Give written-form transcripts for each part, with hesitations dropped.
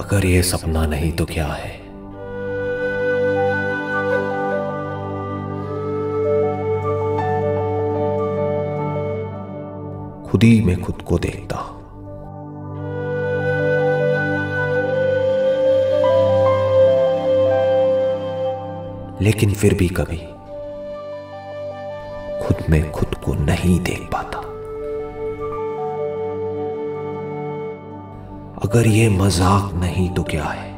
अगर ये सपना नहीं तो क्या है? खुद ही मैं खुद को देखता हूं, लेकिन फिर भी कभी खुद में खुद को नहीं देख पाता। अगर ये मजाक नहीं तो क्या है?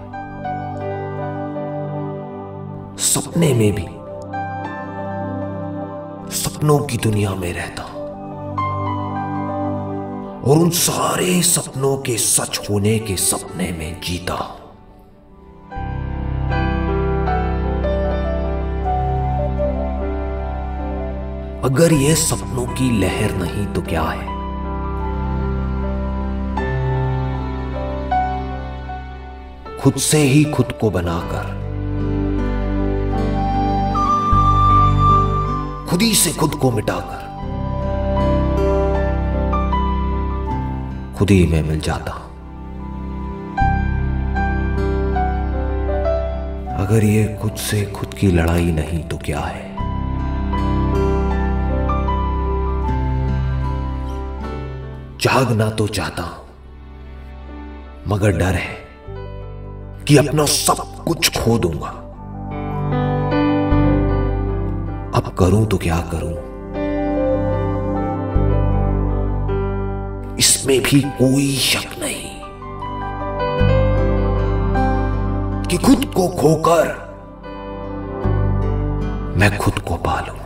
सपने में भी सपनों की दुनिया में रहता हूं और उन सारे सपनों के सच होने के सपने में जीता हूं। अगर ये सपनों की लहर नहीं तो क्या है? खुद से ही खुद को बनाकर, खुद ही से खुद को मिटाकर खुद ही मैं मिल जाता हूं। अगर ये खुद से खुद की लड़ाई नहीं तो क्या है? जागना तो चाहता हूं, मगर डर है कि अपना सब कुछ खो दूंगा। अब करूं तो क्या करूं? इसमें भी कोई शक नहीं कि खुद को खोकर मैं खुद को पालूंगा।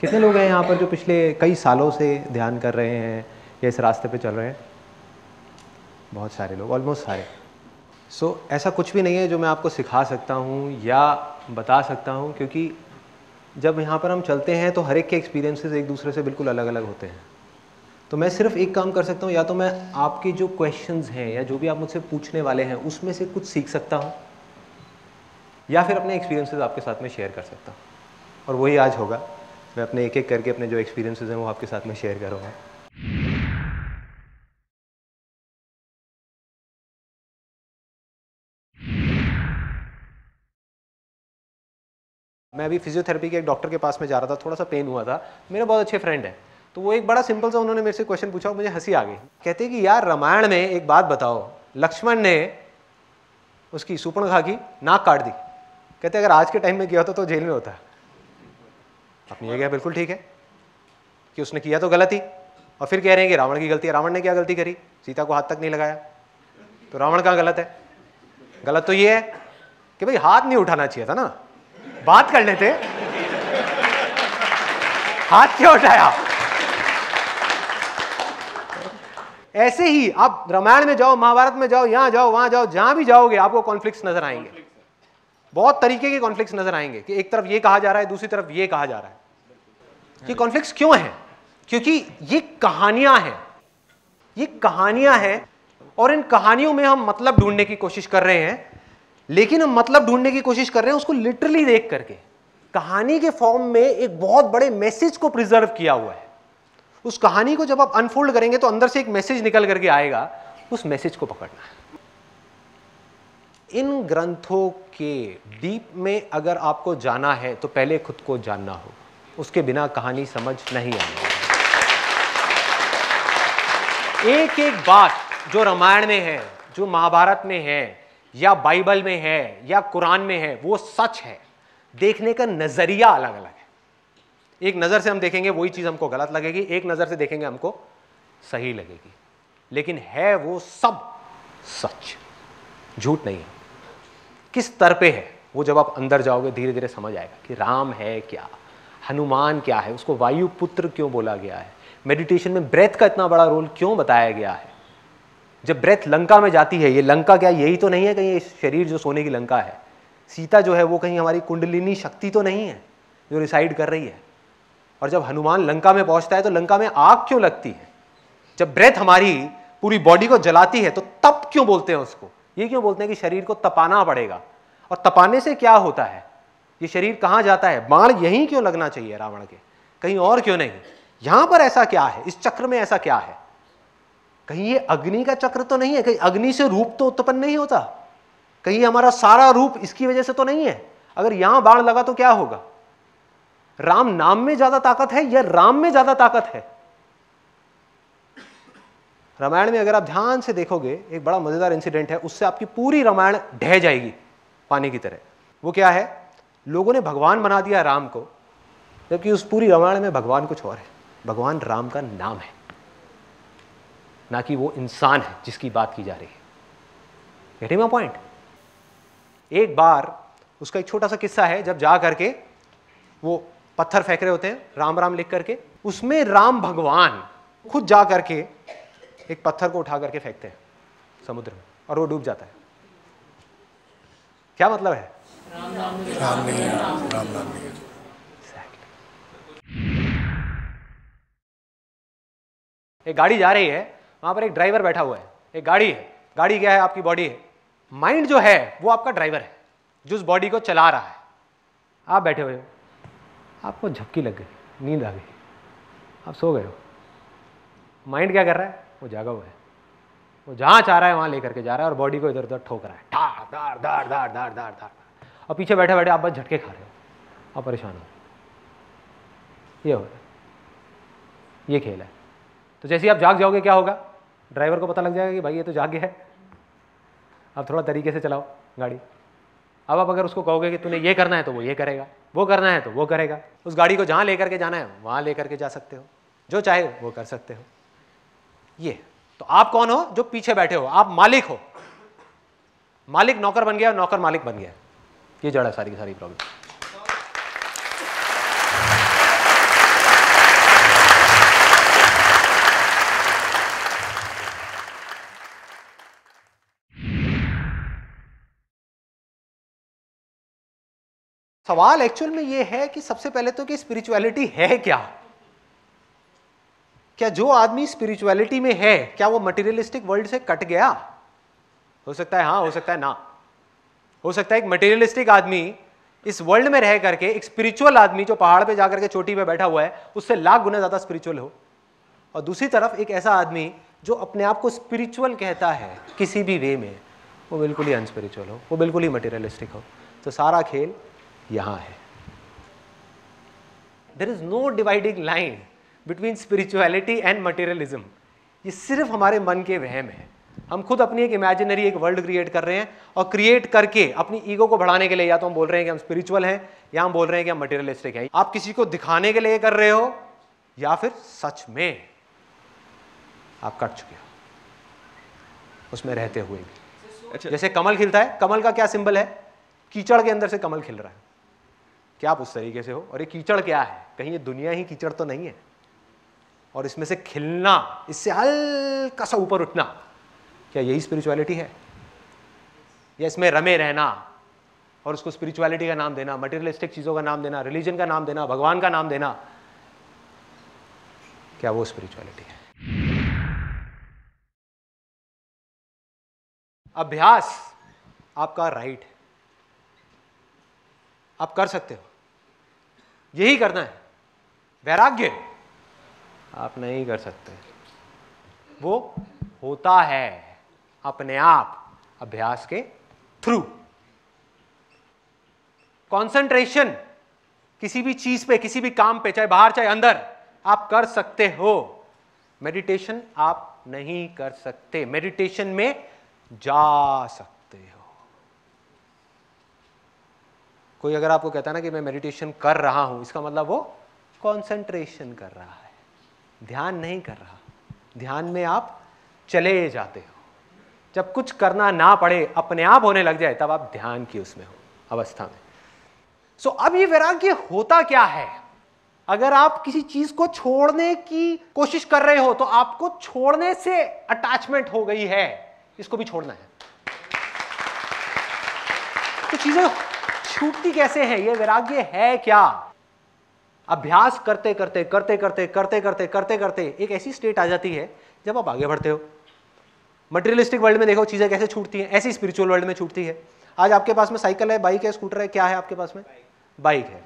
कितने लोग हैं यहाँ पर जो पिछले कई सालों से ध्यान कर रहे हैं या इस रास्ते पे चल रहे हैं? बहुत सारे लोग, ऑलमोस्ट सारे। ऐसा कुछ भी नहीं है जो मैं आपको सिखा सकता हूँ या बता सकता हूँ, क्योंकि जब यहाँ पर हम चलते हैं तो हर एक के एक्सपीरियंसेस एक दूसरे से बिल्कुल अलग अलग होते हैं। तो मैं सिर्फ एक काम कर सकता हूँ, या तो मैं आपके जो क्वेश्चंस हैं या जो भी आप मुझसे पूछने वाले हैं उसमें से कुछ सीख सकता हूँ, या फिर अपने एक्सपीरियंसेस आपके साथ में शेयर कर सकता हूँ। और वही आज होगा। मैं अपने एक एक करके अपने जो एक्सपीरियंसेस हैं वो आपके साथ में शेयर करूँगा। मैं अभी फिजियोथेरेपी के एक डॉक्टर के पास में जा रहा था, थोड़ा सा पेन हुआ था। मेरे बहुत अच्छे फ्रेंड है, तो वो एक बड़ा सिंपल सा उन्होंने मेरे से क्वेश्चन पूछा और मुझे हंसी आ गई। कहते कि यार रामायण में एक बात बताओ, लक्ष्मण ने उसकी सूर्पणखा की नाक काट दी। कहते अगर आज के टाइम में किया होता तो जेल में होता। आपने ये कहा बिल्कुल ठीक है कि उसने किया तो गलत ही, और फिर कह रहे हैं कि रावण की गलती है। रावण ने क्या गलती करी? सीता को हाथ तक नहीं लगाया, तो रावण कहाँ गलत है? गलत तो ये है कि भाई हाथ नहीं उठाना चाहिए था ना, बात कर लेते, हाथ क्यों उठाया? ऐसे ही आप रामायण में जाओ, महाभारत में जाओ, यहां जाओ, वहां जाओ, जहां भी जाओगे आपको कॉन्फ्लिक्ट्स नजर आएंगे। बहुत तरीके के कॉन्फ्लिक्ट्स नजर आएंगे कि एक तरफ ये कहा जा रहा है, दूसरी तरफ ये कहा जा रहा है। ये कॉन्फ्लिक्ट्स क्यों हैं? क्योंकि ये कहानियां हैं, ये कहानियां हैं, और इन कहानियों में हम मतलब ढूंढने की कोशिश कर रहे हैं। लेकिन हम मतलब ढूंढने की कोशिश कर रहे हैं उसको लिटरली देख करके। कहानी के फॉर्म में एक बहुत बड़े मैसेज को प्रिजर्व किया हुआ है। उस कहानी को जब आप अनफोल्ड करेंगे तो अंदर से एक मैसेज निकल करके आएगा, उस मैसेज को पकड़ना है। इन ग्रंथों के डीप में अगर आपको जाना है तो पहले खुद को जानना हो, उसके बिना कहानी समझ नहीं आएगी। एक एक बात जो रामायण में है, जो महाभारत में है, या बाइबल में है, या कुरान में है, वो सच है। देखने का नजरिया अलग अलग है। एक नजर से हम देखेंगे वही चीज हमको गलत लगेगी, एक नजर से देखेंगे हमको सही लगेगी, लेकिन है वो सब सच, झूठ नहीं है। किस स्तर पे है वो जब आप अंदर जाओगे धीरे धीरे समझ आएगा कि राम है क्या, हनुमान क्या है, उसको वायुपुत्र क्यों बोला गया है, मेडिटेशन में ब्रेथ का इतना बड़ा रोल क्यों बताया गया है। जब ब्रेथ लंका में जाती है, ये लंका क्या यही तो नहीं है कहीं ये शरीर जो सोने की लंका है, सीता जो है वो कहीं हमारी कुंडलिनी शक्ति तो नहीं है जो रिसाइड कर रही है। और जब हनुमान लंका में पहुंचता है तो लंका में आग क्यों लगती है, जब ब्रेथ हमारी पूरी बॉडी को जलाती है तो तप क्यों बोलते हैं उसको, ये क्यों बोलते हैं कि शरीर को तपाना पड़ेगा, और तपाने से क्या होता है, ये शरीर कहां जाता है, बाण यहीं क्यों लगना चाहिए रावण के, कहीं और क्यों नहीं, यहां पर ऐसा क्या है, इस चक्र में ऐसा क्या है, कहीं ये अग्नि का चक्र तो नहीं है, कहीं अग्नि से रूप तो उत्पन्न नहीं होता, कहीं हमारा सारा रूप इसकी वजह से तो नहीं है, अगर यहां बाण लगा तो क्या होगा, राम नाम में ज्यादा ताकत है या राम में ज्यादा ताकत है। रामायण में अगर आप ध्यान से देखोगे एक बड़ा मजेदार इंसिडेंट है, उससे आपकी पूरी रामायण ढह जाएगी पानी की तरह। वो क्या है, लोगों ने भगवान बना दिया राम को, जबकि उस पूरी रामायण में भगवान कुछ और है, भगवान राम का नाम है, ना कि वो इंसान है जिसकी बात की जा रही है। Getting my point. एक बार उसका एक छोटा सा किस्सा है, जब जा करके वो पत्थर फेंक रहे होते हैं राम राम लिख करके, उसमें राम भगवान खुद जा करके एक पत्थर को उठा करके फेंकते हैं समुद्र में और वो डूब जाता है। क्या मतलब है, राम नहीं है, राम नाम नहीं है। एक गाड़ी जा रही है, वहां पर एक ड्राइवर बैठा हुआ है, एक गाड़ी है, गाड़ी क्या है, आपकी बॉडी है, माइंड जो है वो आपका ड्राइवर है जो उस बॉडी को चला रहा है। आप बैठे हुए हो, आपको झपकी लग गई, नींद आ गई, आप सो गए हो, माइंड क्या कर रहा है, वो जागा हुआ है, वो जहां चाह रहा है वहां लेकर के जा रहा है और बॉडी को इधर उधर ठोक रहा है, धार धार धार धार धार धार धार, और पीछे बैठे बैठे आप बस झटके खा रहे हो, आप परेशान हो। ये हो रहा है, ये खेल है। तो जैसे ही आप जाग जाओगे क्या होगा, ड्राइवर को पता लग जाएगा कि भाई ये तो जाग गया है, आप थोड़ा तरीके से चलाओ गाड़ी। अब आप अगर उसको कहोगे कि तूने ये करना है तो वो ये करेगा, वो करना है तो वो करेगा। उस गाड़ी को जहाँ लेकर के जाना है वहाँ लेकर के जा सकते हो, जो चाहे वो कर सकते हो। ये तो आप कौन हो, जो पीछे बैठे हो, आप मालिक हो। मालिक नौकर बन गया, नौकर मालिक बन गया, ये जड़ है सारी की सारी प्रॉब्लम। सवाल एक्चुअल में ये है कि सबसे पहले तो कि स्पिरिचुअलिटी है क्या, क्या जो आदमी स्पिरिचुअलिटी में है क्या वो मटेरियलिस्टिक वर्ल्ड से कट गया। हो सकता है हाँ, हो सकता है ना। हो सकता है एक मटेरियलिस्टिक आदमी इस वर्ल्ड में रह करके एक स्पिरिचुअल आदमी जो पहाड़ पे जाकर के चोटी पे बैठा हुआ है उससे लाख गुना ज्यादा स्पिरिचुअल हो, और दूसरी तरफ एक ऐसा आदमी जो अपने आप को स्पिरिचुअल कहता है किसी भी वे में, वो बिल्कुल ही अनस्पिरिचुअल हो, वो बिल्कुल ही मटेरियलिस्टिक हो। तो सारा खेल यहां है। There is no dividing line between spirituality and materialism. ये सिर्फ हमारे मन के वहम है। हम खुद अपनी एक इमेजिनरी एक वर्ल्ड क्रिएट कर रहे हैं, और क्रिएट करके अपनी ईगो को बढ़ाने के लिए या तो हम बोल रहे हैं कि हम स्पिरिचुअल हैं या हम बोल रहे हैं कि हम मटेरियलिस्टिक हैं। आप किसी को दिखाने के लिए कर रहे हो या फिर सच में आप कट चुके हो उसमें रहते हुए भी। अच्छा, जैसे कमल खिलता है, कमल का क्या सिंबल है, कीचड़ के अंदर से कमल खिल रहा है, क्या आप उस तरीके से हो। और ये कीचड़ क्या है, कहीं ये दुनिया ही कीचड़ तो नहीं है, और इसमें से खिलना, इससे हल्का सा ऊपर उठना, क्या यही स्पिरिचुअलिटी है। या इसमें रमे रहना और उसको स्पिरिचुअलिटी का नाम देना, मटेरियलिस्टिक चीजों का नाम देना, रिलीजन का नाम देना, भगवान का नाम देना, क्या वो स्पिरिचुअलिटी है। अभ्यास आपका राइट है, आप कर सकते हो, यही करना है। वैराग्य आप नहीं कर सकते, वो होता है अपने आप अभ्यास के थ्रू। कंसंट्रेशन किसी भी चीज पे, किसी भी काम पे, चाहे बाहर चाहे अंदर, आप कर सकते हो। मेडिटेशन आप नहीं कर सकते, मेडिटेशन में जा सकते हो। कोई अगर आपको कहता है ना कि मैं मेडिटेशन कर रहा हूं, इसका मतलब वो कंसंट्रेशन कर रहा है, ध्यान नहीं कर रहा। ध्यान में आप चले जाते हो, जब कुछ करना ना पड़े, अपने आप होने लग जाए, तब आप ध्यान की उसमें हो अवस्था में। सो अब ये वैराग्य होता क्या है, अगर आप किसी चीज को छोड़ने की कोशिश कर रहे हो तो आपको छोड़ने से अटैचमेंट हो गई है, इसको भी छोड़ना है। तो चीजें छूटती कैसे हैं? ये वैराग्य है क्या? अभ्यास करते करते करते करते करते करते करते करते एक ऐसी स्टेट आ जाती है जब आप आगे बढ़ते हो। मटेरियलिस्टिक वर्ल्ड में देखो चीजें कैसे छूटती हैं, ऐसी स्पिरिचुअल वर्ल्ड में छूटती है। आज आपके पास में साइकिल है, बाइक है, स्कूटर है, क्या है आपके पास में? बाइक है।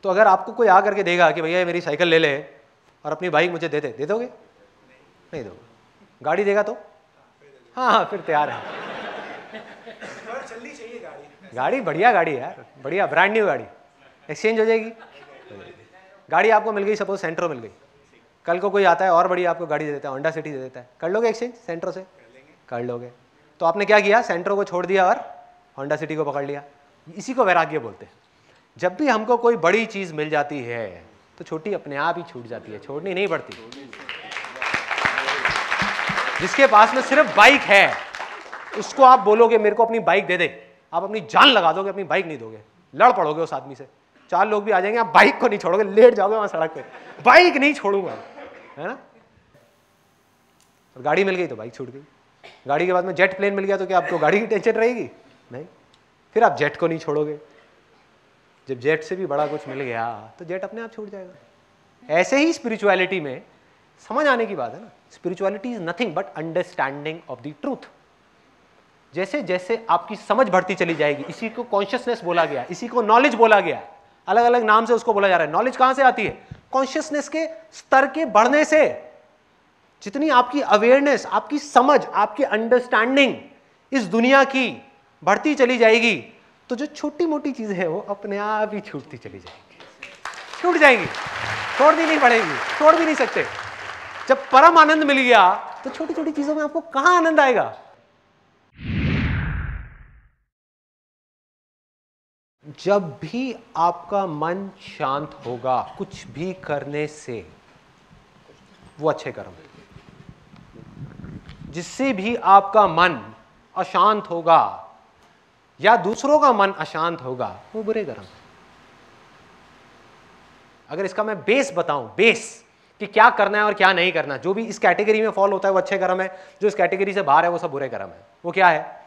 तो अगर आपको कोई आ करके देगा कि भैया मेरी साइकिल ले ले और अपनी बाइक मुझे दे दोगे? नहीं दोगे। गाड़ी देगा तो हाँ फिर तैयार है। चलनी चाहिए गाड़ी बढ़िया गाड़ी है यार, बढ़िया ब्रांड न्यू गाड़ी, एक्सचेंज हो जाएगी। गाड़ी आपको मिल गई, सपोज सेंट्रो मिल गई, कल को कोई आता है और बढ़िया आपको गाड़ी दे देता है, होंडा सिटी दे देता है, कर लोगे एक्सचेंज सेंट्रो से? कर लोगे। तो आपने क्या किया? सेंट्रो को छोड़ दिया और होंडा सिटी को पकड़ लिया। इसी को वैराग्य बोलते हैं। जब भी हमको कोई बड़ी चीज मिल जाती है तो छोटी अपने आप ही छूट जाती है, छोड़नी नहीं पड़ती। जिसके पास में सिर्फ बाइक है उसको आप बोलोगे मेरे को अपनी बाइक दे दे, आप अपनी जान लगा दोगे, अपनी बाइक नहीं दोगे, लड़ पड़ोगे उस आदमी से। 4 लोग भी आ जाएंगे, आप बाइक को नहीं छोड़ोगे, लेट जाओगे वहां सड़क पे, बाइक नहीं छोड़ूंगा, है ना? और गाड़ी मिल गई तो बाइक छूट गई। गाड़ी के बाद में जेट प्लेन मिल गया तो क्या आपको गाड़ी की टेंशन रहेगी? नहीं। फिर आप जेट को नहीं छोड़ोगे। जब जेट से भी बड़ा कुछ मिल गया तो जेट अपने आप छूट जाएगा। ऐसे ही स्पिरिचुअलिटी में समझ आने की बात है ना। Spirituality is nothing but understanding of the truth. जैसे जैसे आपकी समझ बढ़ती चली जाएगी, इसी को कॉन्शियसनेस बोला गया, इसी को नॉलेज बोला गया, अलग अलग नाम से उसको बोला जा रहा है। नॉलेज कहां से आती है? कॉन्शियसनेस के स्तर के बढ़ने से। जितनी आपकी अवेयरनेस, आपकी समझ, आपकी अंडरस्टैंडिंग इस दुनिया की बढ़ती चली जाएगी तो जो छोटी मोटी चीजें हैं वो अपने आप ही छूटती चली जाएंगी, छूट जाएंगी, छोड़नी नहीं पड़ेगी, छोड़ भी नहीं सकते। जब परम आनंद मिल गया तो छोटी छोटी चीजों में आपको कहां आनंद आएगा? जब भी आपका मन शांत होगा कुछ भी करने से, वो अच्छे कर्म है। जिससे भी आपका मन अशांत होगा या दूसरों का मन अशांत होगा वो बुरे कर्म है। अगर इसका मैं बेस बताऊं, बेस कि क्या करना है और क्या नहीं करना, जो भी इस कैटेगरी में फॉल होता है वो अच्छे कर्म है, जो इस कैटेगरी से बाहर है वो सब बुरे कर्म है। वो क्या है?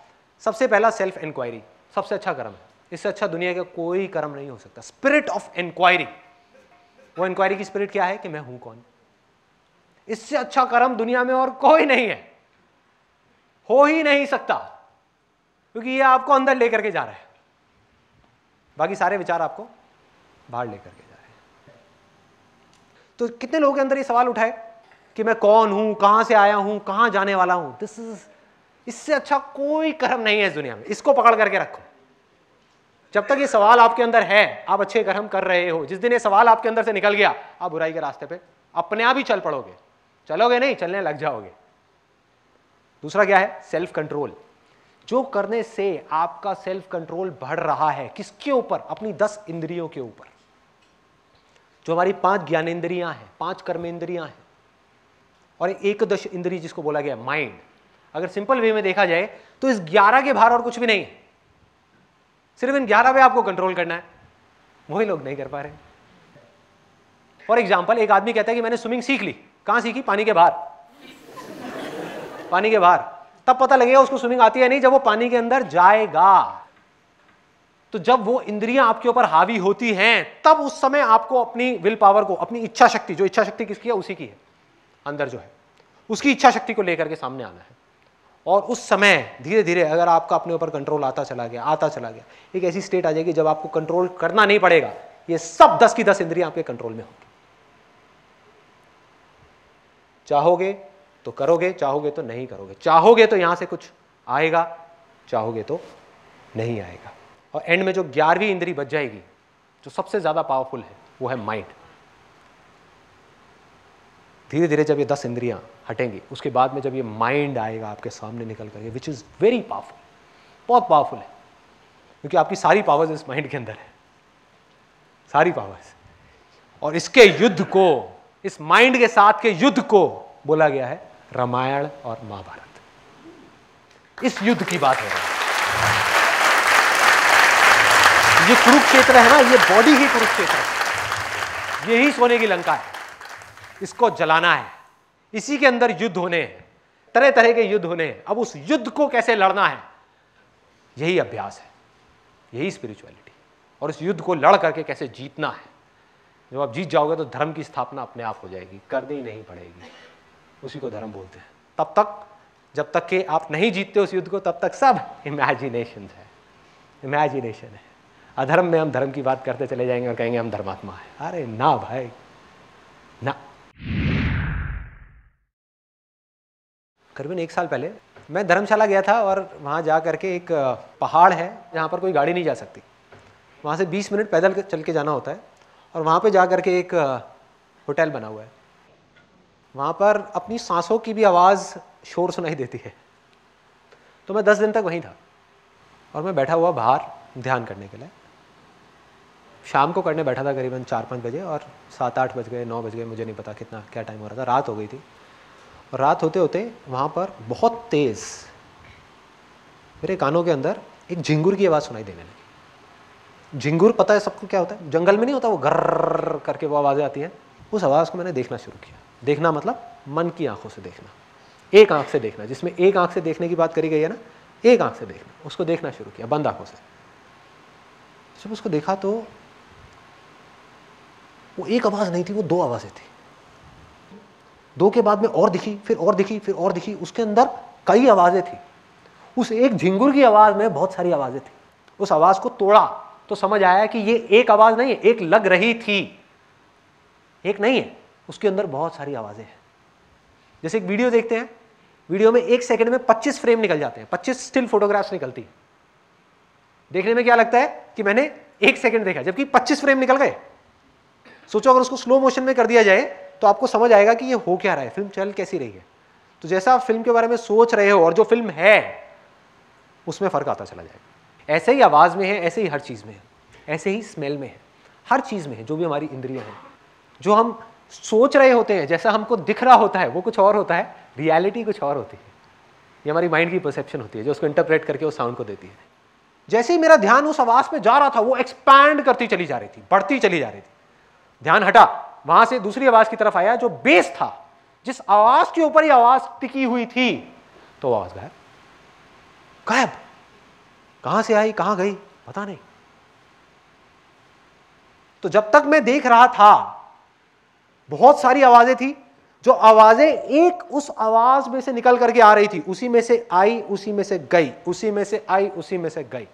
सबसे पहला सेल्फ इंक्वायरी, सबसे अच्छा कर्म है। इससे अच्छा दुनिया का कोई कर्म नहीं हो सकता। स्पिरिट ऑफ इंक्वायरी, वो इंक्वायरी की स्पिरिट क्या है कि मैं हूं कौन। इससे अच्छा कर्म दुनिया में और कोई नहीं है, हो ही नहीं सकता, क्योंकि ये आपको अंदर लेकर के जा रहा है, बाकी सारे विचार आपको बाहर लेकर के जा रहे हैं। तो कितने लोगों के अंदर ये सवाल उठाए कि मैं कौन हूं, कहां से आया हूं, कहां जाने वाला हूं। इससे अच्छा कोई कर्म नहीं है इस दुनिया में। इसको पकड़ करके रखो। जब तक ये सवाल आपके अंदर है आप अच्छे कर्म कर रहे हो। जिस दिन ये सवाल आपके अंदर से निकल गया आप बुराई के रास्ते पे अपने आप ही चल पड़ोगे। चलोगे नहीं, चलने लग जाओगे। दूसरा क्या है? Self control. जो करने से आपका सेल्फ कंट्रोल बढ़ रहा है, किसके ऊपर? अपनी 10 इंद्रियों के ऊपर। जो हमारी 5 ज्ञानेंद्रियां हैं, 5 कर्मेंद्रियां हैं और एक दश इंद्रिय जिसको बोला गया माइंड। अगर सिंपल वे में देखा जाए तो इस 11 के बाहर और कुछ भी नहीं है। सिर्फ इन 11 पे आपको कंट्रोल करना है। वही लोग नहीं कर पा रहे। फॉर एग्जाम्पल, एक आदमी कहता है कि मैंने स्विमिंग सीख ली। कहां सीखी? पानी के बाहर। पानी के बाहर। तब पता लगेगा उसको स्विमिंग आती है नहीं जब वो पानी के अंदर जाएगा। तो जब वो इंद्रियां आपके ऊपर हावी होती हैं तब उस समय आपको अपनी विल पावर को, अपनी इच्छा शक्ति, जो इच्छा शक्ति किसकी है? उसी की है, अंदर जो है उसकी इच्छा शक्ति को लेकर के सामने आना है। और उस समय धीरे धीरे अगर आपका अपने ऊपर कंट्रोल आता चला गया, एक ऐसी स्टेट आ जाएगी जब आपको कंट्रोल करना नहीं पड़ेगा। ये सब 10 की 10 इंद्रियां आपके कंट्रोल में होंगी। चाहोगे तो करोगे, चाहोगे तो नहीं करोगे। चाहोगे तो यहां से कुछ आएगा, चाहोगे तो नहीं आएगा। और एंड में जो 11वीं इंद्री बच जाएगी, जो सबसे ज्यादा पावरफुल है, वो है माइंड। धीरे धीरे जब ये 10 इंद्रियां हटेंगी उसके बाद में जब ये माइंड आएगा आपके सामने निकल करके, विच इज वेरी पावरफुल, बहुत पावरफुल है, क्योंकि आपकी सारी पावर्स इस माइंड के अंदर है, सारी पावर्स। और इसके युद्ध को, इस माइंड के साथ के युद्ध को बोला गया है रामायण और महाभारत। इस युद्ध की बात है। ये कुरुक्षेत्र है ना, ये बॉडी ही कुरुक्षेत्र है। यही सोने की लंका है, इसको जलाना है, इसी के अंदर युद्ध होने हैं, तरह तरह के युद्ध होने हैं। अब उस युद्ध को कैसे लड़ना है, यही अभ्यास है, यही स्पिरिचुअलिटी। और इस युद्ध को लड़ करके कैसे जीतना है। जब आप जीत जाओगे तो धर्म की स्थापना अपने आप हो जाएगी, करनी ही नहीं पड़ेगी, उसी को धर्म बोलते हैं। तब तक, जब तक कि आप नहीं जीतते उस युद्ध को, तब तक सब इमेजिनेशन है, इमेजिनेशन है। अधर्म में हम धर्म की बात करते चले जाएंगे और कहेंगे हम धर्मात्मा है। अरे ना भाई ना। करीबन 1 साल पहले मैं धर्मशाला गया था और वहाँ जा करके एक पहाड़ है जहाँ पर कोई गाड़ी नहीं जा सकती, वहाँ से 20 मिनट पैदल चल के जाना होता है। और वहाँ पे जा करके एक होटल बना हुआ है, वहाँ पर अपनी सांसों की भी आवाज़ शोर सुनाई देती है। तो मैं 10 दिन तक वहीं था और मैं बैठा हुआ बाहर ध्यान करने के लिए। शाम को करने बैठा था करीबन 4-5 बजे, और 7-8 बज गए, 9 बज गए, मुझे नहीं पता कितना क्या टाइम हो रहा था, रात हो गई थी। और रात होते होते वहाँ पर बहुत तेज़ मेरे कानों के अंदर एक झिंगुर की आवाज़ सुनाई देने लगी। झिंगुर पता है सबको क्या होता है, जंगल में नहीं होता वो गर्र करके वो आवाज़ें आती हैं। उस आवाज़ को मैंने देखना शुरू किया। देखना मतलब मन की आंखों से देखना, एक आंख से देखना, जिसमें एक आंख से देखने की बात करी गई है ना, एक आंख से देखना, उसको देखना शुरू किया बंद आंखों से। जब उसको देखा तो वो एक आवाज़ नहीं थी, वो 2 आवाज़ें थी। 2 के बाद में और दिखी, फिर और दिखी, फिर और दिखी। उसके अंदर कई आवाज़ें थी। उस एक झिंगुर की आवाज़ में बहुत सारी आवाज़ें थी। उस आवाज़ को तोड़ा तो समझ आया कि ये एक आवाज़ नहीं है, एक लग रही थी, एक नहीं है, उसके अंदर बहुत सारी आवाज़ें हैं। जैसे एक वीडियो देखते हैं, वीडियो में 1 सेकंड में 25 फ्रेम निकल जाते हैं, 25 स्टिल फोटोग्राफ्स निकलती है। देखने में क्या लगता है कि मैंने 1 सेकंड देखा, जबकि 25 फ्रेम निकल गए। सोचो अगर उसको स्लो मोशन में कर दिया जाए तो आपको समझ आएगा कि ये हो क्या रहा है, फिल्म चल कैसी रही है। तो जैसा आप फिल्म के बारे में सोच रहे हो और जो फिल्म है उसमें फ़र्क आता चला जाएगा। ऐसे ही आवाज़ में है, ऐसे ही हर चीज़ में है, ऐसे ही स्मेल में है, हर चीज़ में है। जो भी हमारी इंद्रियां हैं, जो हम सोच रहे होते हैं, जैसा हमको दिख रहा होता है वो कुछ और होता है, रियलिटी कुछ और होती है। ये हमारी माइंड की परसेप्शन होती है जो उसको इंटरप्रेट करके उस साउंड को देती है। जैसे ही मेरा ध्यान उस आवाज़ पे जा रहा था, वो एक्सपैंड करती चली जा रही थी, बढ़ती चली जा रही थी। ध्यान हटा, वहां से दूसरी आवाज़ की तरफ आया जो बेस था, जिस आवाज़ के ऊपर ही आवाज़ टिकी हुई थी, तो आवाज़ गायब। गायब कहां से आई, कहां गई, पता नहीं। तो जब तक मैं देख रहा था बहुत सारी आवाजें थी, जो आवाजें एक उस आवाज में से निकल करके आ रही थी, उसी में से आई, उसी में से गई, उसी में से आई, उसी में से गई।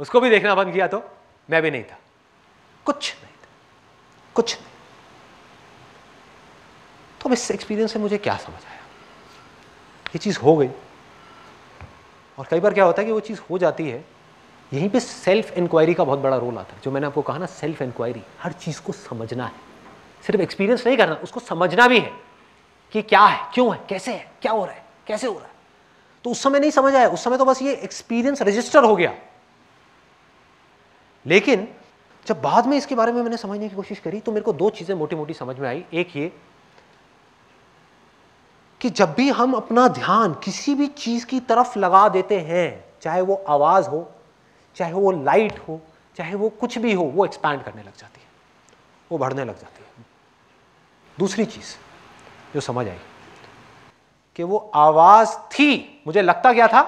उसको भी देखना बंद किया तो मैं भी नहीं था, कुछ नहीं था, कुछ नहीं। तो इस एक्सपीरियंस से मुझे क्या समझ आया, ये चीज हो गई। और कई बार क्या होता है कि वो चीज़ हो जाती है, यहीं पे सेल्फ इंक्वायरी का बहुत बड़ा रोल आता है। जो मैंने आपको कहा ना, सेल्फ इंक्वायरी, हर चीज़ को समझना है, सिर्फ एक्सपीरियंस नहीं करना, उसको समझना भी है कि क्या है, क्यों है, कैसे है, क्या हो रहा है, कैसे हो रहा है। तो उस समय नहीं समझ आया, उस समय तो बस ये एक्सपीरियंस रजिस्टर हो गया। लेकिन जब बाद में इसके बारे में मैंने समझने की कोशिश करी तो मेरे को 2 चीज़ें मोटी मोटी समझ में आई। एक ये कि जब भी हम अपना ध्यान किसी भी चीज की तरफ लगा देते हैं, चाहे वो आवाज हो, चाहे वो लाइट हो, चाहे वो कुछ भी हो, वो एक्सपैंड करने लग जाती है, वो बढ़ने लग जाती है। दूसरी चीज जो समझ आई कि वो आवाज थी, मुझे लगता क्या था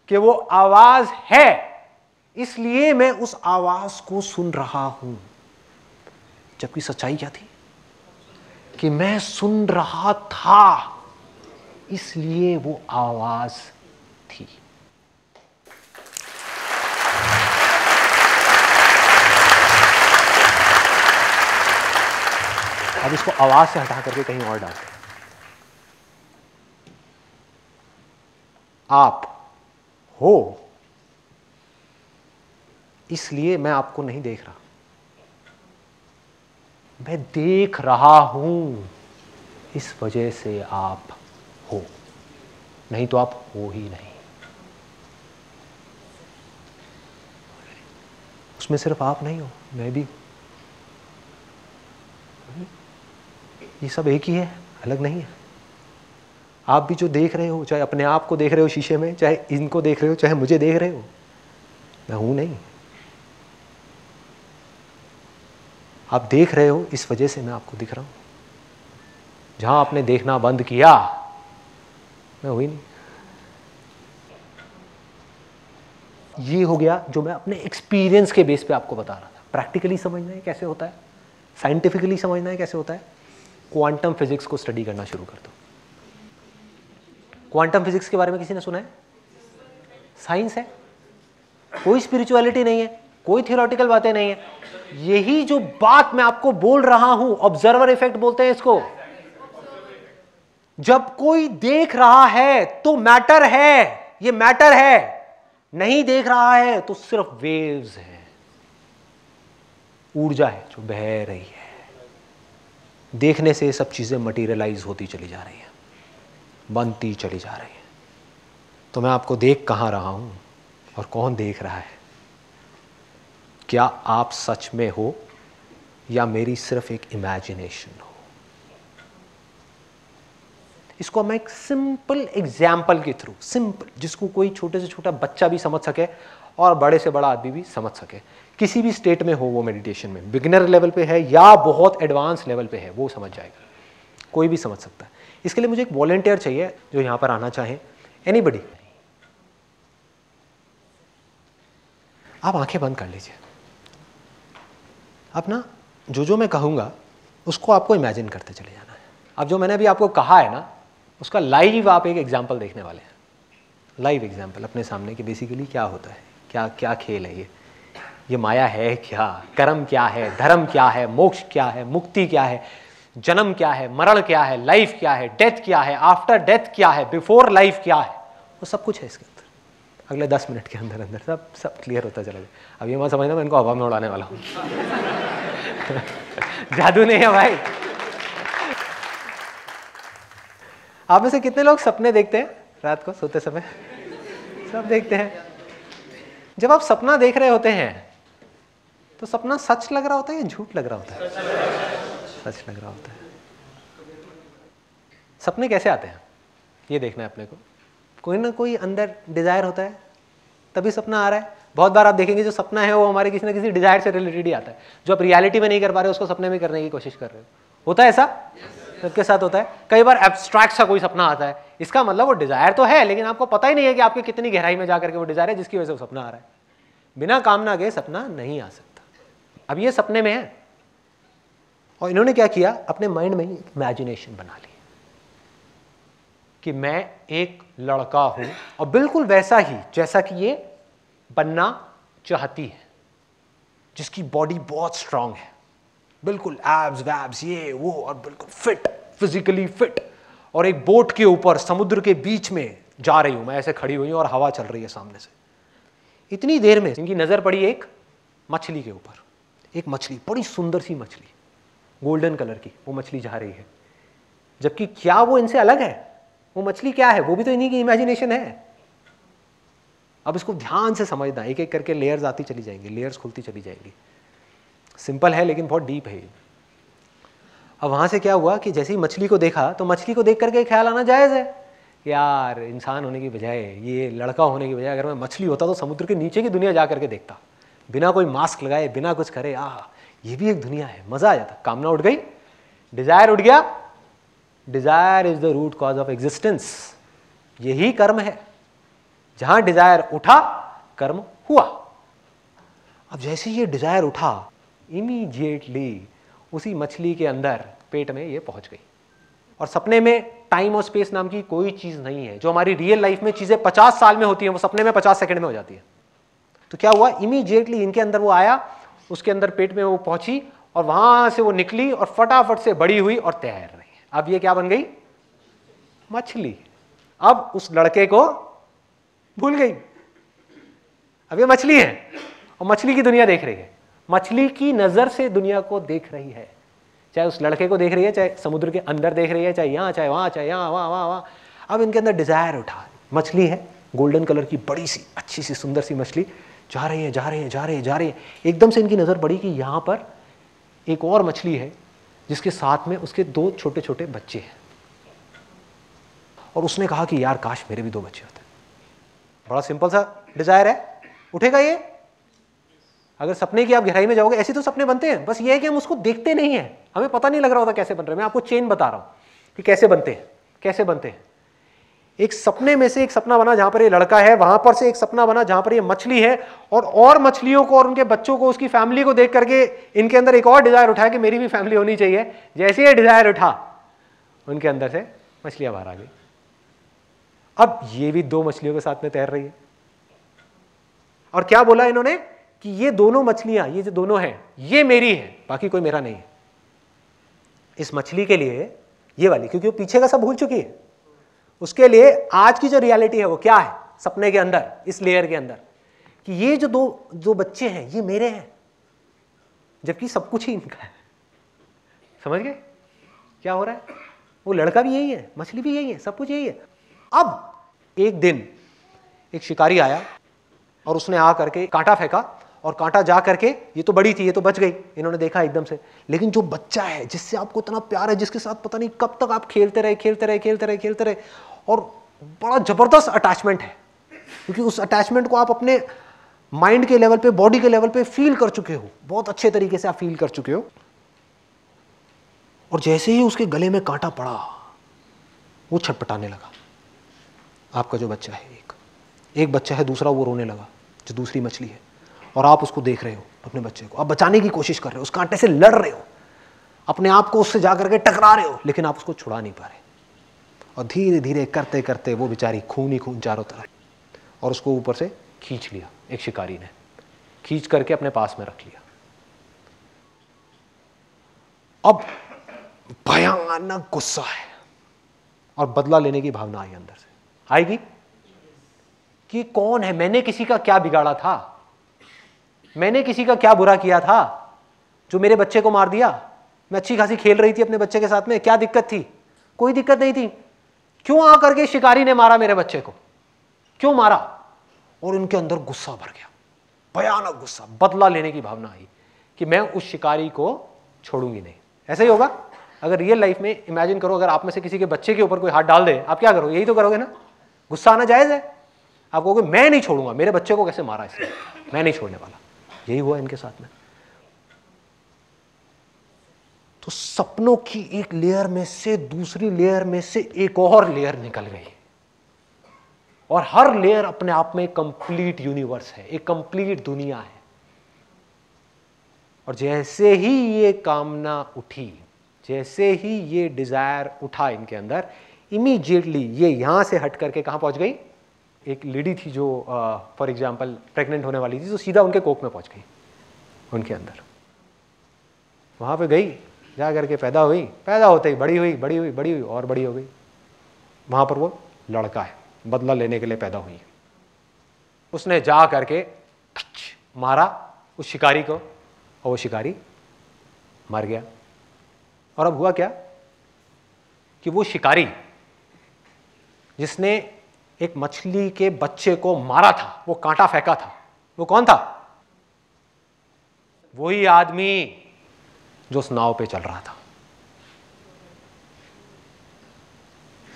कि वो आवाज है, इसलिए मैं उस आवाज को सुन रहा हूं। जबकि सच्चाई क्या थी कि मैं सुन रहा था, इसलिए वो आवाज थी। अब इसको आवाज से हटा करके कहीं और डालते हैं। आप हो, इसलिए मैं आपको नहीं देख रहा, मैं देख रहा हूं, इस वजह से आप हो, नहीं तो आप हो ही नहीं। उसमें सिर्फ आप नहीं हो, मैं भी, ये सब एक ही है, अलग नहीं है। आप भी जो देख रहे हो, चाहे अपने आप को देख रहे हो शीशे में, चाहे इनको देख रहे हो, चाहे मुझे देख रहे हो, मैं हूं नहीं। आप देख रहे हो, इस वजह से मैं आपको दिख रहा हूं। जहां आपने देखना बंद किया, मैं हुई नहीं। ये हो गया जो मैं अपने एक्सपीरियंस के बेस पे आपको बता रहा था। प्रैक्टिकली समझना है कैसे होता है, साइंटिफिकली समझना है कैसे होता है, क्वांटम फिजिक्स को स्टडी करना शुरू कर दो। क्वांटम फिजिक्स के बारे में किसी ने सुना है? साइंस है, कोई स्पिरिचुअलिटी नहीं है, कोई थियोरेटिकल बातें नहीं है। यही जो बात मैं आपको बोल रहा हूं, ऑब्जर्वर इफेक्ट बोलते हैं इसको। जब कोई देख रहा है तो मैटर है, ये मैटर है। नहीं देख रहा है तो सिर्फ वेव्स है, ऊर्जा है जो बह रही है। देखने से सब चीजें मटीरियलाइज होती चली जा रही है, बनती चली जा रही है। तो मैं आपको देख कहां रहा हूं और कौन देख रहा है? क्या आप सच में हो या मेरी सिर्फ एक इमेजिनेशन हो? इसको मैं एक सिंपल एग्जाम्पल के थ्रू, सिंपल, जिसको कोई छोटे से छोटा बच्चा भी समझ सके और बड़े से बड़ा आदमी भी समझ सके, किसी भी स्टेट में हो वो मेडिटेशन में, बिगिनर लेवल पे है या बहुत एडवांस लेवल पे है, वो समझ जाएगा, कोई भी समझ सकता है। इसके लिए मुझे एक वॉलंटियर चाहिए जो यहां पर आना चाहे। एनीबडी, आप आंखें बंद कर लीजिए। अब ना जो मैं कहूंगा उसको आपको इमेजिन करते चले जाना है। अब जो मैंने अभी आपको कहा है ना, उसका लाइव आप एक एग्जाम्पल देखने वाले हैं, लाइव एग्जाम्पल अपने सामने कि बेसिकली क्या होता है, क्या क्या खेल है ये माया है क्या, कर्म क्या है, धर्म क्या है, मोक्ष क्या है, मुक्ति क्या है, जन्म क्या है, मरण क्या है, लाइफ क्या है, डेथ क्या है, आफ्टर डेथ क्या है, बिफोर लाइफ क्या है, वो सब कुछ है इसके अंदर। अगले 10 मिनट के अंदर अंदर सब क्लियर होता चला जाए। अब ये मत समझना मैं इनको हवा में उड़ाने वाला हूँ। जादू नहीं है भाई। आप में से कितने लोग सपने देखते हैं रात को सोते समय? सब देखते हैं। जब आप सपना देख रहे होते हैं तो सपना सच लग रहा होता है या झूठ लग रहा होता है? सच लग रहा होता है। सपने कैसे आते हैं ये देखना है अपने को। कोई ना कोई अंदर डिजायर होता है तभी सपना आ रहा है। बहुत बार आप देखेंगे जो सपना है वो हमारे किसी ना किसी डिजायर से रिलेटेड ही आता है। जो आप रियलिटी में नहीं कर पा रहे हो उसको सपने में करने की कोशिश कर रहे हो। होता है ऐसा? सबके साथ होता है। कई बार एब्स्ट्रैक्ट सा कोई सपना आता है, इसका मतलब वो डिजायर तो है लेकिन आपको पता ही नहीं है कि आपके कितनी गहराई में जाकर के वो डिजायर है जिसकी वजह से वो सपना आ रहा है। बिना कामना के सपना नहीं आ सकता। अब ये सपने में है और इन्होंने क्या किया, अपने माइंड में ही इमेजिनेशन बना ली कि मैं एक लड़का हूं और बिल्कुल वैसा ही जैसा कि ये बनना चाहती है, जिसकी बॉडी बहुत स्ट्रांग है, बिल्कुल एब्स वैब्स ये वो और बिल्कुल फिट, फिजिकली फिट, और एक बोट के ऊपर समुद्र के बीच में जा रही हूं मैं, ऐसे खड़ी हुई हूं और हवा चल रही है सामने से। इतनी देर में इनकी नजर पड़ी एक मछली के ऊपर। एक मछली, बड़ी सुंदर सी मछली, गोल्डन कलर की, वो मछली जा रही है। जबकि क्या वो इनसे अलग है? वो मछली क्या है? वो भी तो इन्हीं की इमेजिनेशन है। अब इसको ध्यान से समझना, एक एक करके लेयर्स आती चली जाएंगी, लेयर्स खुलती चली जाएंगी। सिंपल है लेकिन बहुत डीप है। अब वहां से क्या हुआ कि जैसे ही मछली को देखा तो मछली को देख करके ख्याल आना जायज है, यार इंसान होने की बजाय, ये लड़का होने की बजाय अगर मैं मछली होता तो समुद्र के नीचे की दुनिया जा करके देखता, बिना कोई मास्क लगाए, बिना कुछ करे। ये भी एक दुनिया है, मजा आ जाता। कामना उठ गई, डिजायर उठ गया। Desire is the root cause of existence. यही कर्म है। जहां डिजायर उठा कर्म हुआ। अब जैसे ये डिजायर उठा, इमीडिएटली उसी मछली के अंदर पेट में ये पहुंच गई। और सपने में टाइम और स्पेस नाम की कोई चीज नहीं है। जो हमारी रियल लाइफ में चीजें 50 साल में होती हैं वो सपने में 50 सेकंड में हो जाती है। तो क्या हुआ, इमीडिएटली इनके अंदर वो आया, उसके अंदर पेट में वो पहुंची और वहां से वो निकली और फटाफट से बड़ी हुई और तैर रही है। अब ये क्या बन गई? मछली। अब उस लड़के को भूल गई। अब ये मछली है और मछली की दुनिया देख रही है। मछली की नजर से दुनिया को देख रही है, चाहे उस लड़के को देख रही है, चाहे समुद्र के अंदर देख रही है, चाहे यहां, चाहे वहां, चाहे यहां, वहां, वहां, वहां। अब इनके अंदर डिजायर उठा। मछली है, गोल्डन कलर की, बड़ी सी, अच्छी सी, सुंदर सी मछली जा रही है, जा रही है, जा रही है, जा रही है। एकदम से इनकी नजर पड़ी कि यहां पर एक और मछली है जिसके साथ में उसके 2 छोटे छोटे बच्चे हैं। और उसने कहा कि यार काश मेरे भी 2 बच्चे होते। बड़ा सिंपल सा डिजायर है, उठेगा ये? अगर सपने की आप गहराई में जाओगे, ऐसे तो सपने बनते हैं, बस ये है कि हम उसको देखते नहीं हैं, हमें पता नहीं लग रहा होता कैसे बन रहे हैं। मैं आपको चेन बता रहा हूं कि कैसे बनते हैं, कैसे बनते हैं। एक सपने में से एक सपना बना जहां पर ये लड़का है, वहां पर से एक सपना बना जहां पर ये मछली है, और मछलियों को और उनके बच्चों को, उसकी फैमिली को देख करके इनके अंदर एक और डिजायर उठा कि मेरी भी फैमिली होनी चाहिए। जैसे ये डिजायर उठा, उनके अंदर से मछलियां बाहर आ गई। अब ये भी 2 मछलियों के साथ में तैर रही है, और क्या बोला इन्होंने कि ये दोनों मछलियां, ये जो दोनों हैं, ये मेरी है, बाकी कोई मेरा नहीं है। इस मछली के लिए ये वाली, क्योंकि वो पीछे का सब भूल चुकी है, उसके लिए आज की जो रियलिटी है वो क्या है, सपने के अंदर, इस लेयर के अंदर, कि ये जो बच्चे हैं ये मेरे हैं, जबकि सब कुछ ही इनका है। समझ गए क्या हो रहा है? वो लड़का भी यही है, मछली भी यही है, सब कुछ यही है। अब एक दिन एक शिकारी आया और उसने आ करके कांटा फेंका, और कांटा जा करके, ये तो बड़ी थी, ये तो बच गई, इन्होंने देखा एकदम से, लेकिन जो बच्चा है जिससे आपको इतना प्यार है, जिसके साथ पता नहीं कब तक आप खेलते रहे, और बड़ा जबरदस्त अटैचमेंट है, क्योंकि उस अटैचमेंट को आप अपने माइंड के लेवल पे, बॉडी के लेवल पे फील कर चुके हो, बहुत अच्छे तरीके से आप फील कर चुके हो। और जैसे ही उसके गले में कांटा पड़ा, वो छटपटाने लगा। आपका जो बच्चा है, एक बच्चा है, दूसरा वो रोने लगा, जो दूसरी मछली है, और आप उसको देख रहे हो, अपने बच्चे को आप बचाने की कोशिश कर रहे हो, उस कांटे से लड़ रहे हो, अपने आप को उससे जाकर के टकरा रहे हो, लेकिन आप उसको छुड़ा नहीं पा रहे। और धीरे धीरे करते करते वो बेचारी खून ही खून चारों तरफ, और उसको ऊपर से खींच लिया, एक शिकारी ने खींच करके अपने पास में रख लिया। अब भयानक गुस्सा है और बदला लेने की भावना आई अंदर से, आएगी कि कौन है, मैंने किसी का क्या बिगाड़ा था, मैंने किसी का क्या बुरा किया था जो मेरे बच्चे को मार दिया। मैं अच्छी खासी खेल रही थी अपने बच्चे के साथ में, क्या दिक्कत थी? कोई दिक्कत नहीं थी। क्यों आकर के शिकारी ने मारा मेरे बच्चे को, क्यों मारा? और उनके अंदर गुस्सा भर गया, भयानक गुस्सा, बदला लेने की भावना आई कि मैं उस शिकारी को छोड़ूंगी नहीं। ऐसा ही होगा अगर रियल लाइफ में इमेजिन करो, अगर आप में से किसी के बच्चे के ऊपर कोई हाथ डाल दे, आप क्या करोगे? यही तो करोगे ना, गुस्सा आना जायज है। आप कहोगे मैं नहीं छोड़ूंगा, मेरे बच्चे को कैसे मारा इसने, मैं नहीं छोड़ने वाला। यही हुआ इनके साथ में। तो सपनों की एक लेयर में से दूसरी लेयर में से एक और लेयर निकल गई, और हर लेयर अपने आप में कंप्लीट यूनिवर्स है, एक कंप्लीट दुनिया है। और जैसे ही ये कामना उठी, जैसे ही ये डिजायर उठा इनके अंदर, इमीडिएटली ये यहां से हट करके कहां पहुंच गई? एक लेडी थी जो फॉर एग्जांपल प्रेग्नेंट होने वाली थी, तो सीधा उनके कोख में पहुंच गई, उनके अंदर वहां पे गई, जा करके पैदा हुई, पैदा होते ही बड़ी हुई, बड़ी हुई, बड़ी हुई और बड़ी हो गई। वहां पर वो लड़का है, बदला लेने के लिए पैदा हुई। उसने जा करके मारा उस शिकारी को, और वो शिकारी मर गया। और अब हुआ क्या कि वो शिकारी जिसने एक मछली के बच्चे को मारा था, वो कांटा फेंका था, वो कौन था? वही आदमी जो उस नाव पे चल रहा था।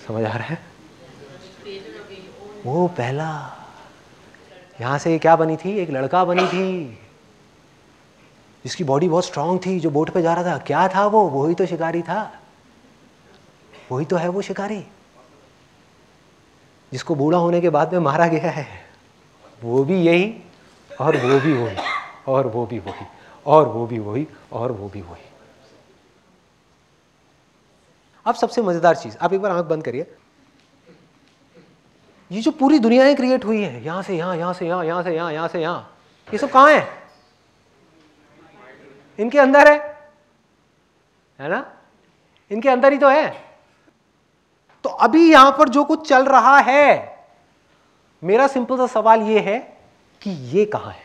समझ आ रहा है? वो पहला, यहां से क्या बनी थी? एक लड़का बनी थी जिसकी बॉडी बहुत स्ट्रांग थी, जो बोट पे जा रहा था। क्या था वो? वही तो शिकारी था, वही तो है वो शिकारी जिसको बूढ़ा होने के बाद में मारा गया है। वो भी यही, और वो भी वही, और वो भी वही, और वो भी वही, और वो भी वही। अब सबसे मजेदार चीज, आप एक बार आंख बंद करिए। ये जो पूरी दुनियाएं क्रिएट हुई है, यहां से यहां, यहां से यहां, यहां से यहां, यहां से यहां, ये सब कहां है? इनके अंदर है ना? इनके अंदर ही तो है। तो अभी यहां पर जो कुछ चल रहा है, मेरा सिंपल सा सवाल ये है कि ये कहां है?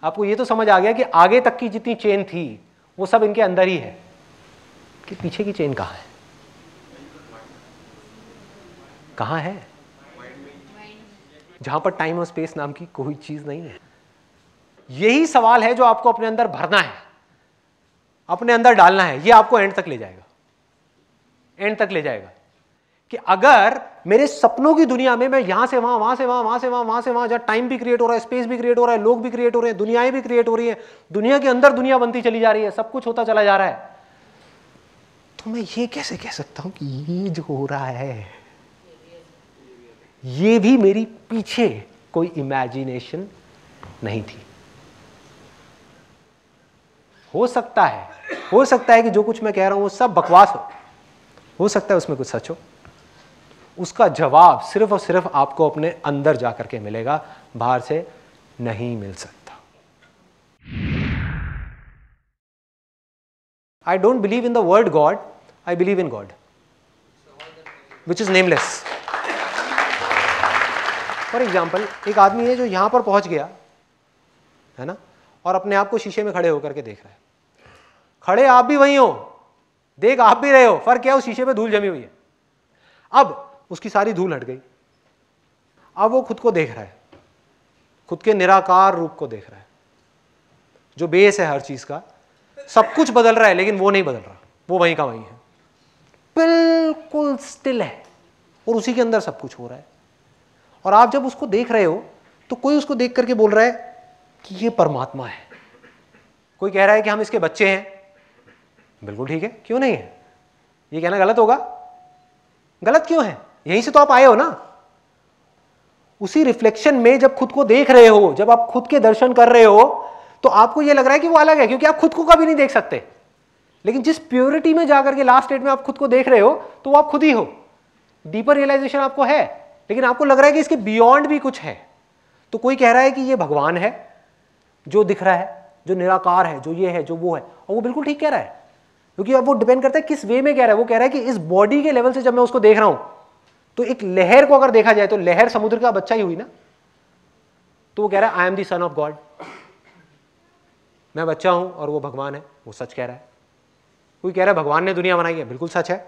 आपको ये तो समझ आ गया कि आगे तक की जितनी चेन थी वो सब इनके अंदर ही है, कि पीछे की चेन कहां है? कहां है? जहां पर टाइम और स्पेस नाम की कोई चीज नहीं है। यही सवाल है जो आपको अपने अंदर भरना है, अपने अंदर डालना है। ये आपको एंड तक ले जाएगा, एंड तक ले जाएगा कि अगर मेरे सपनों की दुनिया में मैं यहां से वहां, वहां से वहां, वहां से वहां, वहां से वहां, जहां टाइम भी क्रिएट हो रहा है, स्पेस भी क्रिएट हो रहा है, लोग भी क्रिएट हो रहे हैं, दुनियाएं भी क्रिएट हो रही है, दुनिया के अंदर दुनिया बनती चली जा रही है, सब कुछ होता चला जा रहा है, तो मैं ये कैसे कह सकता हूं कि ये जो हो रहा है ये भी मेरी पीछे कोई इमेजिनेशन नहीं थी? हो सकता है कि जो कुछ मैं कह रहा हूं वो सब बकवास हो सकता है उसमें कुछ सच हो। उसका जवाब सिर्फ और सिर्फ आपको अपने अंदर जाकर के मिलेगा, बाहर से नहीं मिल सकता। I don't believe in the word God, I believe in God which is nameless. For example, एक आदमी है जो यहां पर पहुंच गया है ना, और अपने आप को शीशे में खड़े होकर के देख रहा है। खड़े आप भी वहीं हो, देख आप भी रहे हो, फर्क क्या है, उस शीशे पे धूल जमी हुई है। अब उसकी सारी धूल हट गई, अब वो खुद को देख रहा है, खुद के निराकार रूप को देख रहा है, जो बेस है हर चीज का। सब कुछ बदल रहा है लेकिन वो नहीं बदल रहा, वो वहीं का वहीं है, बिल्कुल स्टिल है, और उसी के अंदर सब कुछ हो रहा है। और आप जब उसको देख रहे हो तो कोई उसको देख करके बोल रहा है कि ये परमात्मा है, कोई कह रहा है कि हम इसके बच्चे हैं। बिल्कुल ठीक है, क्यों नहीं है? ये कहना गलत होगा? गलत क्यों है? यहीं से तो आप आए हो ना। उसी रिफ्लेक्शन में जब खुद को देख रहे हो, जब आप खुद के दर्शन कर रहे हो, तो आपको यह लग रहा है कि वो अलग है, क्योंकि आप खुद को कभी नहीं देख सकते। लेकिन जिस प्योरिटी में जाकर के लास्ट स्टेट में आप खुद को देख रहे हो, तो वो आप खुद ही हो। डीपर रियलाइजेशन आपको है, लेकिन आपको लग रहा है कि इसके बियॉन्ड भी कुछ है। तो कोई कह रहा है कि ये भगवान है जो दिख रहा है, जो निराकार है, जो ये है, जो वो है, और वो बिल्कुल ठीक कह रहा है, क्योंकि अब वो डिपेंड करता है किस वे में कह रहा है। वो कह रहा है कि इस बॉडी के लेवल से जब मैं उसको देख रहा हूं, तो एक लहर को अगर देखा जाए तो लहर समुद्र का बच्चा ही हुई ना। तो वो कह रहा है I am the son of God, मैं बच्चा हूं और वो भगवान है, वो सच कह रहा है। कोई कह रहा है भगवान ने दुनिया बनाई है, बिल्कुल सच है,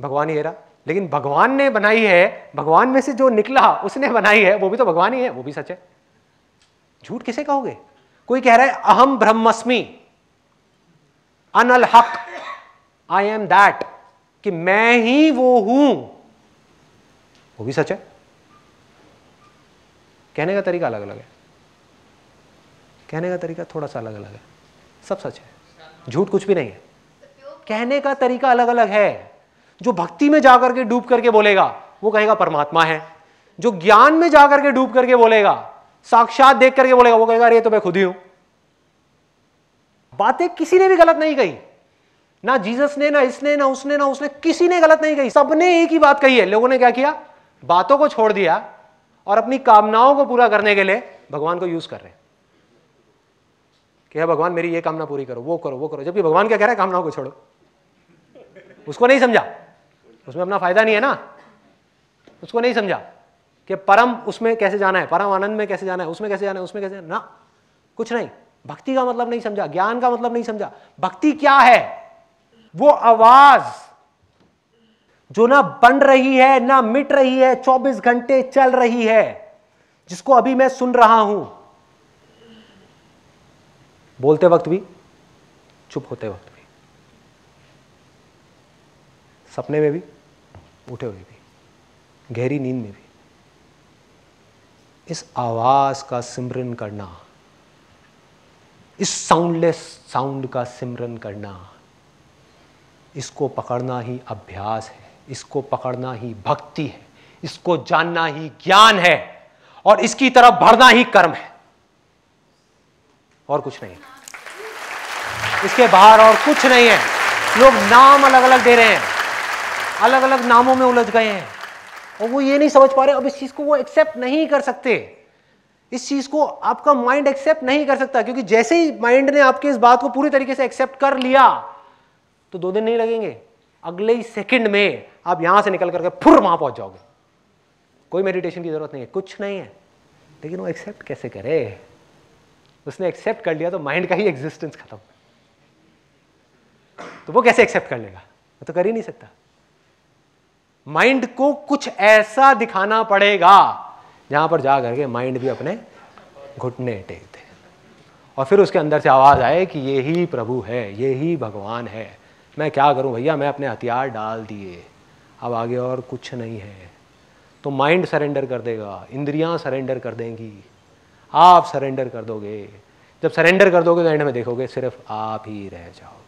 भगवान ही है रहा। लेकिन भगवान ने बनाई है, भगवान में से जो निकला उसने बनाई है, वो भी तो भगवान ही है, वो भी सच है। झूठ किसे कहोगे? कोई कह रहा है अहम ब्रह्मस्मि, अनल हक, आई एम दैट, कि मैं ही वो हूं, वो भी सच है। कहने का तरीका अलग अलग है, कहने का तरीका थोड़ा सा अलग अलग है, सब सच है, झूठ कुछ भी नहीं है। कहने का तरीका अलग अलग है। जो भक्ति में जाकर के डूब करके बोलेगा वो कहेगा परमात्मा है, जो ज्ञान में जाकर के डूब करके बोलेगा, साक्षात देख करके बोलेगा, वो कहेगा अरे तो मैं खुद ही हूं। बातें किसी ने भी गलत नहीं कही, ना जीसस ने, ना इसने, ना उसने, ना उसने, किसी ने गलत नहीं कही, सबने एक ही बात कही है। लोगों ने क्या किया? बातों को छोड़ दिया और अपनी कामनाओं को पूरा करने के लिए भगवान को यूज कर रहे हैं कि हे भगवान मेरी ये कामना पूरी करो, वो करो, वो करो। जबकि भगवान क्या कह रहा है? कामनाओं को छोड़ो। उसको नहीं समझा, उसमें अपना फायदा नहीं है ना। उसको नहीं समझा कि परम उसमें कैसे जाना है, परम आनंद में कैसे जाना है, उसमें कैसे जाना है, उसमें कैसे जाना, ना कुछ नहीं। भक्ति का मतलब नहीं समझा, ज्ञान का मतलब नहीं समझा। भक्ति क्या है? वो आवाज जो ना बन रही है ना मिट रही है, 24 घंटे चल रही है, जिसको अभी मैं सुन रहा हूं, बोलते वक्त भी, चुप होते वक्त भी, सपने में भी, उठे हुए भी, गहरी नींद में भी। इस आवाज का सिमरन करना, इस साउंडलेस साउंड का सिमरन करना, इसको पकड़ना ही अभ्यास है, इसको पकड़ना ही भक्ति है, इसको जानना ही ज्ञान है, और इसकी तरफ बढ़ना ही कर्म है, और कुछ नहीं है। इसके बाहर और कुछ नहीं है। लोग नाम अलग अलग दे रहे हैं, अलग अलग नामों में उलझ गए हैं, और वो ये नहीं समझ पा रहे। अब इस चीज को वो एक्सेप्ट नहीं कर सकते, इस चीज को आपका माइंड एक्सेप्ट नहीं कर सकता, क्योंकि जैसे ही माइंड ने आपके इस बात को पूरी तरीके से एक्सेप्ट कर लिया तो 2 दिन नहीं लगेंगे, अगले ही सेकंड में आप यहां से निकल करके फिर वहां पहुंच जाओगे। कोई मेडिटेशन की जरूरत नहीं है, कुछ नहीं है। लेकिन वो एक्सेप्ट कैसे करे? उसने एक्सेप्ट कर लिया तो माइंड का ही एग्जिस्टेंस खत्म। तो वो कैसे एक्सेप्ट कर लेगा? वो तो कर ही नहीं सकता। माइंड को कुछ ऐसा दिखाना पड़ेगा जहां पर जा करके माइंड भी अपने घुटने टेक दे, और फिर उसके अंदर से आवाज आए कि ये ही प्रभु है, ये ही भगवान है। मैं क्या करूं भैया, मैं अपने हथियार डाल दिए, अब आगे और कुछ नहीं है। तो माइंड सरेंडर कर देगा, इंद्रियां सरेंडर कर देंगी, आप सरेंडर कर दोगे। जब सरेंडर कर दोगे तो एंड में देखोगे सिर्फ आप ही रह जाओगे।